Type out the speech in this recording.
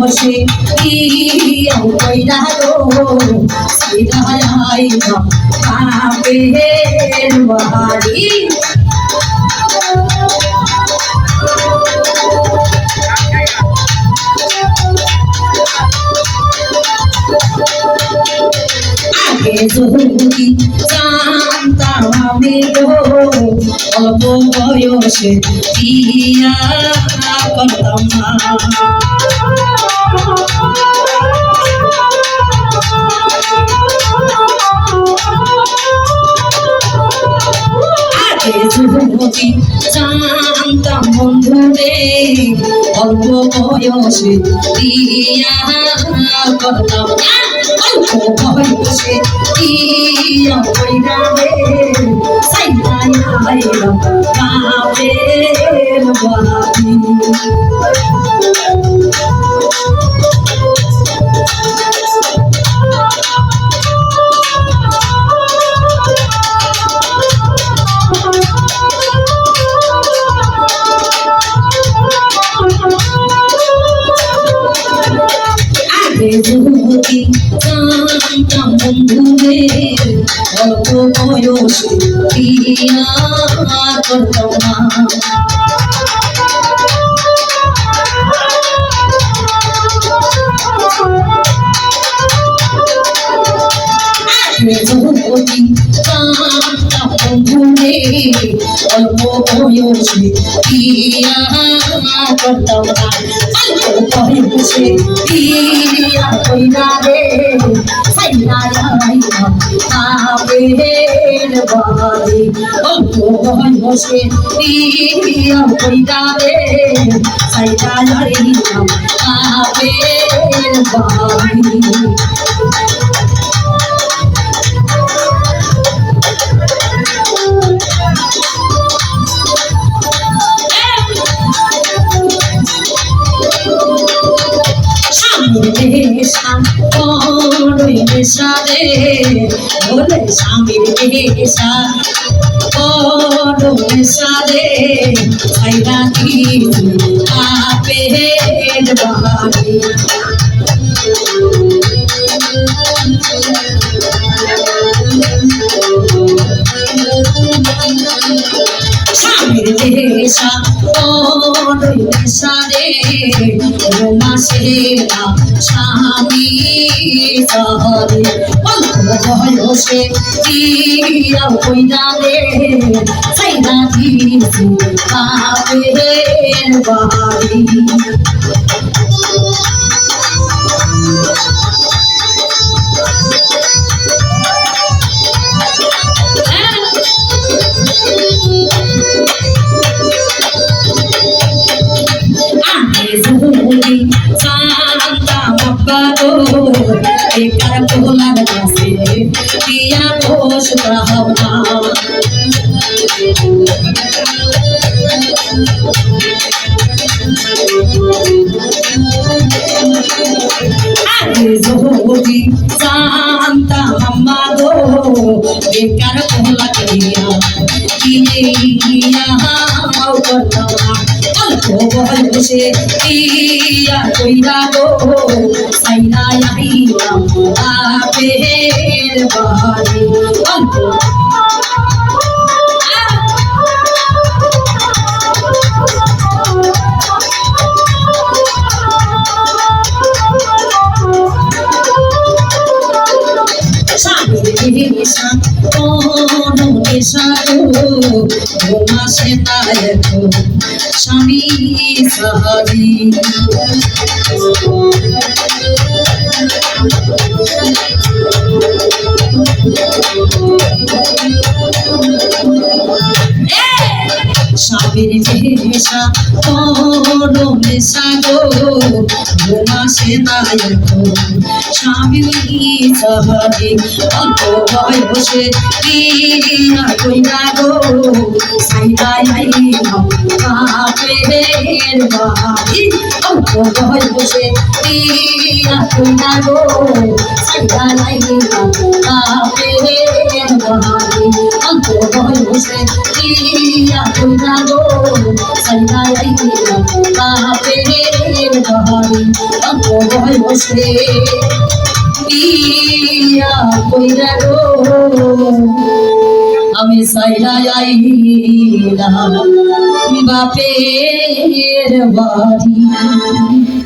বসে ইয়ং কইরা গো সিরাই বাপের বাড়ি আগে যদি জানতাম আমি গো অল্প বয়সে বিয়া করতাম না যদি জানতাম বন্ধুরে অল্প বয়সে বিয়া করতাম অল্প বয়সে বিয়া কইরা রে সাইদাই আইলাম বাপের বাড়ি যদি জানতাম বন্ধুরে অল্প বয়সে বিয়া করতাম না যদি জানতাম বন্ধুরে অল্প বয়সে বিয়া করতাম না অল্প বয়সে বিয়া কইরা রে সাইদাই আইলাম বাপের বাড়ি অল্প বয়সে বিয়া কইরা রে সাইদাই আইলাম বাপের বাড়ি সারে বলে স্বামীর পেশা বড় সারে সাইরা কি বাপের বাড়ি স্বামীর পেশা বড় সারে মাসেরা স্বামী সহরে অল্প বয়সে বিয়া কইরা রে সাইদা দিছি বাপের বাড়ি बेकार बोला से पिया खुश रहना जोगी जानता हम्मा दो बेकार बोला किया বয়সে বিয়া কইরা গো সাইদা আইলাম বাপের বাড়ি অল্প স্বামী সাহাবি স্বামীর নেশা বড় নেশা গো ঘুমাসে না এখন স্বামী সাহারি অল্প বয়সে বিয়া কইরা গো সাইদাই বাপের বাড়ি অল্প বয়সে বিয়া কইরা গো সাইদাই বাপের বাড়ি অল্প বয়সে বিয়া কইরা গো সাইদাই বাপের বাড়ি অল্প বয়সে বিয়া কইরা গো আমি সাইলাই আইলাম বাপের বাড়ি।